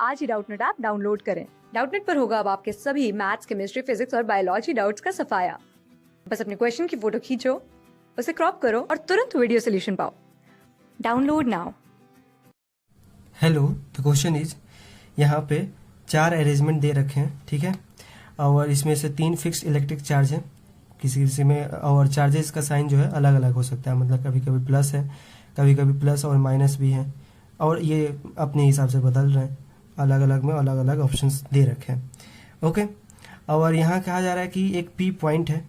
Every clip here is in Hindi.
आज ही डाउटनेट ऐप डाउनलोड करें। डाउटनेट पर होगा अब आपके सभी मैथ्स, केमिस्ट्री, फिजिक्स और बायोलॉजी डाउट्स का सफाया। बस अपने क्वेश्चन की फोटो खींचो, उसे क्रॉप करो और तुरंत वीडियो सोल्यूशन पाओ। Download now. Hello, the question is, यहाँ पे 4 अरेंजमेंट दे रखे हैं, ठीक है, और इसमें से 3 फिक्स्ड इलेक्ट्रिक चार्ज है किसी किसी में, और चार्जेस का साइन जो है अलग अलग हो सकता है, मतलब कभी कभी प्लस है, कभी कभी प्लस और माइनस भी है, और ये अपने हिसाब से बदल रहे हैं, अलग अलग में अलग अलग ऑप्शंस दे रखे हैं। ओके, और यहाँ कहा जा रहा है कि एक पी पॉइंट है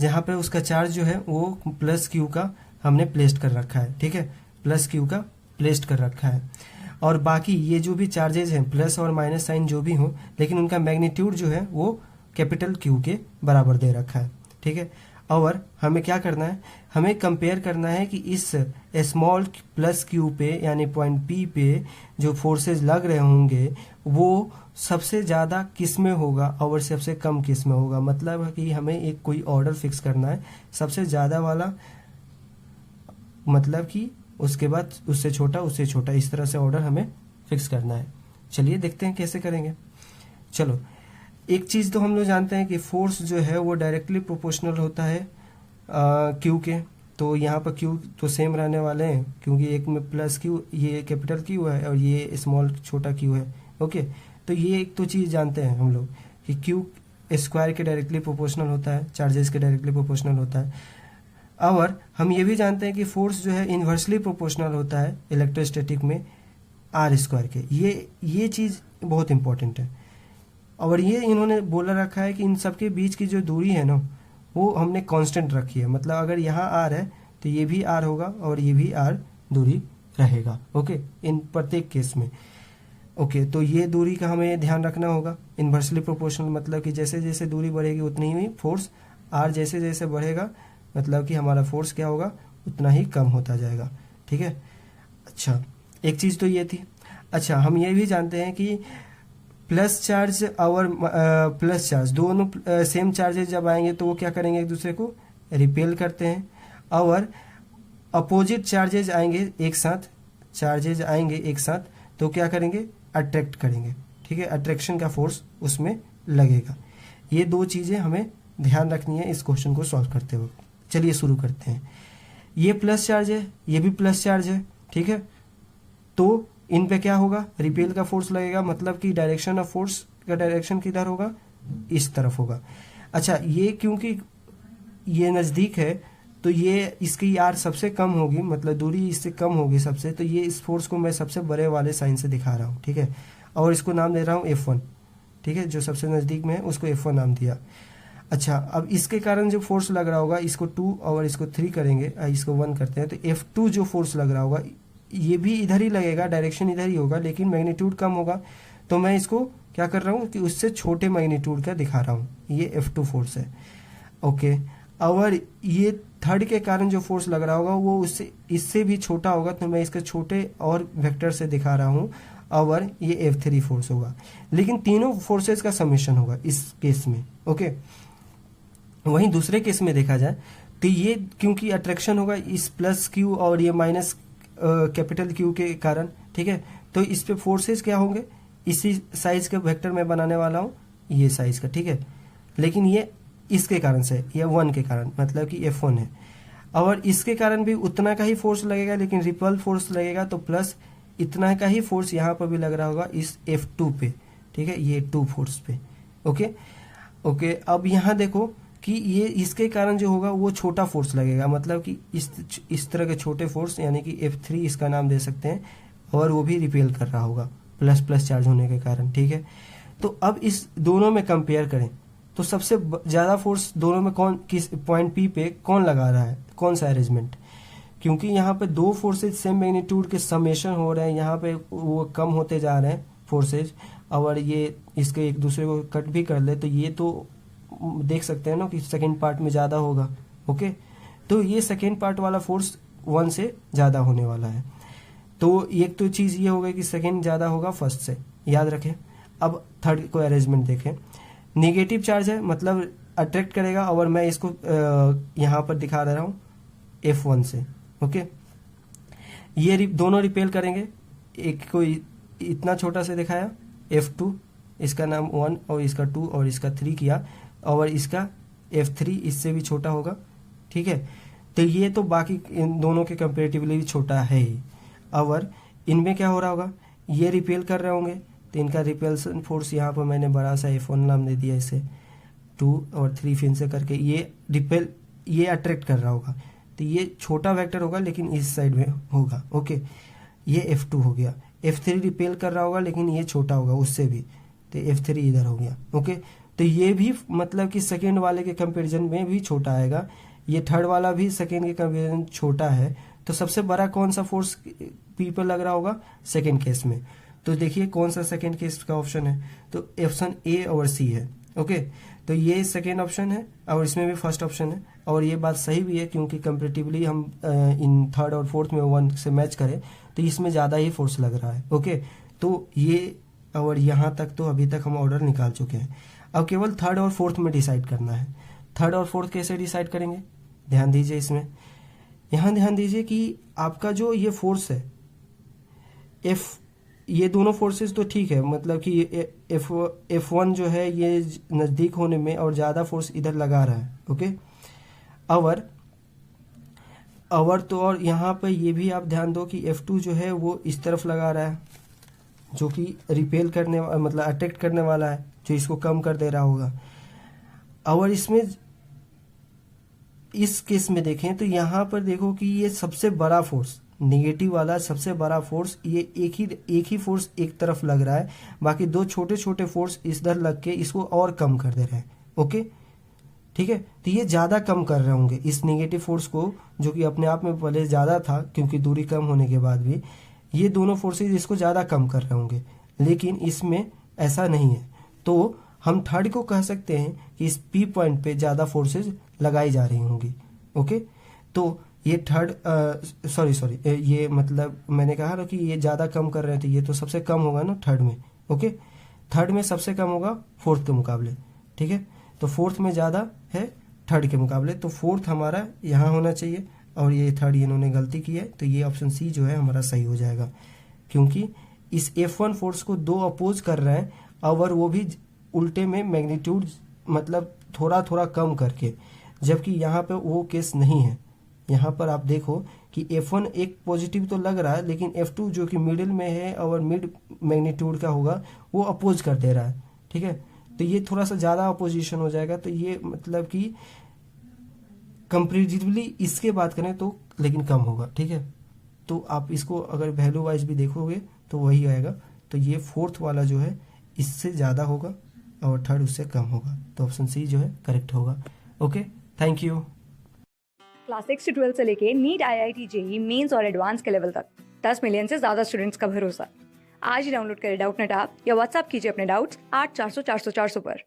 जहाँ पे उसका चार्ज जो है वो प्लस क्यू का हमने प्लेस्ड कर रखा है, ठीक है, प्लस क्यू का प्लेस्ड कर रखा है, और बाकी ये जो भी चार्जेज हैं प्लस और माइनस साइन जो भी हो, लेकिन उनका मैग्नीट्यूड जो है वो कैपिटल क्यू के बराबर दे रखा है, ठीक है। और हमें क्या करना है, हमें कंपेयर करना है कि इस स्मॉल प्लस क्यू पे यानी पॉइंट पी पे जो फोर्सेस लग रहे होंगे वो सबसे ज़्यादा किस में होगा और सबसे कम किस में होगा। मतलब है कि हमें एक कोई ऑर्डर फिक्स करना है, सबसे ज़्यादा वाला मतलब कि उसके बाद उससे छोटा, इस तरह से ऑर्डर हमें फिक्स करना है। चलिए देखते हैं कैसे करेंगे। चलो, एक चीज़ तो हम लोग जानते हैं कि फोर्स जो है वो डायरेक्टली प्रोपोर्शनल होता है क्यू के, तो यहाँ पर क्यू तो सेम रहने वाले हैं क्योंकि एक में प्लस क्यू, ये कैपिटल क्यू है और ये स्मॉल छोटा क्यू है। ओके, तो ये एक तो चीज़ जानते हैं हम लोग कि क्यू स्क्वायर के डायरेक्टली प्रोपोर्शनल होता है, चार्जेस के डायरेक्टली प्रोपोर्शनल होता है। और हम ये भी जानते हैं कि फोर्स जो है इन्वर्सली प्रोपोर्शनल होता है इलेक्ट्रोस्टैटिक में आर स्क्वायर के। ये चीज़ बहुत इंपॉर्टेंट है, और ये इन्होंने बोला रखा है कि इन सबके बीच की जो दूरी है ना वो हमने कांस्टेंट रखी है, मतलब अगर यहाँ आर है तो ये भी आर होगा और ये भी आर दूरी रहेगा। ओके, इन प्रत्येक केस में। ओके, तो ये दूरी का हमें ध्यान रखना होगा। इन्वर्सली प्रोपोर्शनल मतलब कि जैसे जैसे दूरी बढ़ेगी उतनी ही फोर्स, आर जैसे जैसे बढ़ेगा मतलब कि हमारा फोर्स क्या होगा, उतना ही कम होता जाएगा, ठीक है। अच्छा, एक चीज़ तो ये थी। अच्छा, हम ये भी जानते हैं कि प्लस चार्ज और प्लस चार्ज दोनों सेम चार्जेस जब आएंगे तो वो क्या करेंगे, एक दूसरे को रिपेल करते हैं, और अपोजिट चार्जेज आएंगे एक साथ, तो क्या करेंगे, अट्रैक्ट करेंगे, ठीक है, अट्रैक्शन का फोर्स उसमें लगेगा। ये 2 चीज़ें हमें ध्यान रखनी है इस क्वेश्चन को सॉल्व करते वक्त। चलिए शुरू करते हैं। ये प्लस चार्ज है, ये भी प्लस चार्ज है, ठीक है, तो इन पे क्या होगा, रिपेल का फोर्स लगेगा, मतलब कि डायरेक्शन ऑफ फोर्स का डायरेक्शन किधर होगा, इस तरफ होगा। अच्छा, ये क्योंकि ये नज़दीक है तो ये इसकी आर सबसे कम होगी, मतलब दूरी इससे कम होगी सबसे, तो ये इस फोर्स को मैं सबसे बड़े वाले साइन से दिखा रहा हूँ, ठीक है, और इसको नाम दे रहा हूँ F1, ठीक है, जो सबसे नज़दीक में है उसको F1 नाम दिया। अच्छा, अब इसके कारण जो फोर्स लग रहा होगा, इसको 2 और इसको 3 करेंगे, इसको 1 करते हैं, तो F2 जो फोर्स लग रहा होगा ये भी इधर ही लगेगा, डायरेक्शन इधर ही होगा, लेकिन मैग्नीट्यूड कम होगा, तो मैं इसको क्या कर रहा हूँ कि उससे छोटे मैग्नीट्यूड का दिखा रहा हूँ, ये F2 फोर्स है। ओके, और ये थर्ड के कारण जो फोर्स लग रहा होगा वो उससे इससे भी छोटा होगा, तो मैं इसके छोटे और वेक्टर से दिखा रहा हूँ, और ये F3 फोर्स होगा, लेकिन तीनों फोर्सेस का समेशन होगा इस केस में। ओके, वहीं दूसरे केस में देखा जाए तो ये क्योंकि अट्रैक्शन होगा इस प्लस क्यू और ये माइनस कैपिटल क्यू के कारण, ठीक है, तो इस पे फोर्सेस क्या होंगे, इसी साइज का वेक्टर मैं बनाने वाला हूँ, ये साइज का, ठीक है, लेकिन ये इसके कारण से, ये 1 के कारण, मतलब कि F1 है, और इसके कारण भी उतना का ही फोर्स लगेगा, लेकिन रिपल फोर्स लगेगा तो प्लस इतना का ही फोर्स यहाँ पर भी लग रहा होगा इस F2 पे, ठीक है, ये 2 फोर्स पे। ओके, अब यहाँ देखो कि ये इसके कारण जो होगा वो छोटा फोर्स लगेगा, मतलब कि इस तरह के छोटे फोर्स, यानी कि F3 इसका नाम दे सकते हैं, और वो भी रिपेल कर रहा होगा प्लस प्लस चार्ज होने के कारण, ठीक है। तो अब इस दोनों में कंपेयर करें तो सबसे ज़्यादा फोर्स दोनों में कौन, किस पॉइंट पी पे कौन लगा रहा है, कौन सा अरेंजमेंट, क्योंकि यहाँ पे 2 फोर्सेज सेम मैग्नीट्यूड के समेशन हो रहे हैं, यहाँ पे वो कम होते जा रहे हैं फोर्सेज, और ये इसके एक दूसरे को कट भी कर ले तो ये तो देख सकते हैं ना कि सेकेंड पार्ट में ज़्यादा होगा। ओके, तो ये सेकेंड पार्ट वाला फोर्स 1 से ज़्यादा होने वाला है, तो एक तो चीज़ ये होगा कि सेकेंड ज़्यादा होगा फर्स्ट से, याद रखें। अब थर्ड को अरेंजमेंट देखें, नेगेटिव चार्ज है, मतलब अट्रैक्ट करेगा, और मैं इसको यहाँ पर दिखा दे रहा हूँ F1 से। ओके, ये दोनों रिपेल करेंगे, एक को इतना छोटा से दिखाया F2, इसका नाम 1 और इसका 2 और इसका 3 किया, और इसका F3 इससे भी छोटा होगा, ठीक है। तो ये तो बाकी इन दोनों के कंपेरेटिवली भी छोटा है ही। और इनमें क्या हो रहा होगा, ये रिपेल कर रहे होंगे, तो इनका रिपेल्सन फोर्स यहाँ पर मैंने बड़ा सा F1 नाम दे दिया इसे, 2 और 3 फिन से करके ये अट्रैक्ट कर रहा होगा, तो ये छोटा वेक्टर होगा लेकिन इस साइड में होगा, ओके। ये F2 हो गया। F3 रिपेल कर रहा होगा लेकिन ये छोटा होगा उससे भी, तो F3 इधर हो गया, ओके। तो ये भी मतलब कि सेकेंड वाले के कंपेरिजन में भी छोटा आएगा, ये थर्ड वाला भी सेकेंड के कंपेरिजन छोटा है। तो सबसे बड़ा कौन सा फोर्स पी पर लग रहा होगा सेकेंड केस में। तो देखिए कौन सा सेकेंड केस का ऑप्शन है, तो ऑप्शन ए और सी है, ओके। तो ये सेकेंड ऑप्शन है और इसमें भी फर्स्ट ऑप्शन है, और ये बात सही भी है क्योंकि कंपेरेटिवली हम इन थर्ड और फोर्थ में 1 से मैच करें तो इसमें ज़्यादा ही फोर्स लग रहा है, ओके। तो ये और यहाँ तक तो अभी तक हम ऑर्डर निकाल चुके हैं। अब केवल थर्ड और फोर्थ में डिसाइड करना है। थर्ड और फोर्थ कैसे डिसाइड करेंगे, ध्यान दीजिए इसमें। यहाँ ध्यान दीजिए कि आपका जो ये फोर्स है ये दोनों फोर्सेस तो ठीक है, मतलब कि F1 जो है ये नज़दीक होने में और ज़्यादा फोर्स इधर लगा रहा है, ओके। और तो और यहाँ पर ये भी आप ध्यान दो कि F2 जो है वो इस तरफ लगा रहा है, जो कि रिपेल करने मतलब अटैक करने वाला है, जो इसको कम कर दे रहा होगा। और इसमें इस केस में देखें तो यहाँ पर देखो कि ये सबसे बड़ा फोर्स नेगेटिव वाला सबसे बड़ा फोर्स ये एक ही फोर्स एक तरफ लग रहा है, बाकी दो छोटे छोटे फोर्स इधर लग के इसको और कम कर दे रहे हैं, ओके, ठीक है। तो ये ज्यादा कम कर रहे होंगे इस नेगेटिव फोर्स को, जो कि अपने आप में पहले ज्यादा था क्योंकि दूरी कम होने के बाद भी ये दोनों फोर्सेज इसको ज्यादा कम कर रहे होंगे, लेकिन इसमें ऐसा नहीं है। तो हम थर्ड को कह सकते हैं कि इस पी पॉइंट पे ज्यादा फोर्सेज लगाई जा रही होंगी, ओके। तो ये थर्ड सॉरी ये मतलब मैंने कहा ना कि ये ज्यादा कम कर रहे थे, ये तो सबसे कम होगा ना थर्ड में, ओके। थर्ड में सबसे कम होगा फोर्थ के मुकाबले, ठीक है। तो फोर्थ में ज्यादा है थर्ड के मुकाबले, तो फोर्थ हमारा यहाँ होना चाहिए और ये थर्ड इन्होंने गलती की है, तो ये ऑप्शन सी जो है हमारा सही हो जाएगा, क्योंकि इस F1 फोर्स को दो अपोज कर रहे हैं और वो भी उल्टे में मैग्नीट्यूड मतलब थोड़ा थोड़ा कम करके, जबकि यहाँ पे वो केस नहीं है। यहाँ पर आप देखो कि F1 एक पॉजिटिव तो लग रहा है, लेकिन F2 जो कि मिडिल में है और मिड मैग्नीट्यूड का होगा वो अपोज कर दे रहा है, ठीक है। तो ये थोड़ा सा ज्यादा अपोजिशन हो जाएगा, तो ये मतलब कि कंपेरेटिवली इसके बात करें तो लेकिन कम होगा, ठीक है। तो आप इसको अगर वैल्यू वाइज भी देखोगे तो वही आएगा। तो ये फोर्थ वाला जो है इससे ज्यादा होगा और थर्ड उससे कम होगा, तो ऑप्शन सी जो है करेक्ट होगा, ओके। Thank you. क्लास 6 से 12 से लेके नीट, IIT, JEE मेंस और एडवांस के लेवल तक 10 मिलियन से ज्यादा स्टूडेंट्स का भरोसा। आज ही डाउनलोड करें डाउटनेट ऐप या व्हाट्सएप कीजिए अपने डाउट्स 8400 400 400 पर।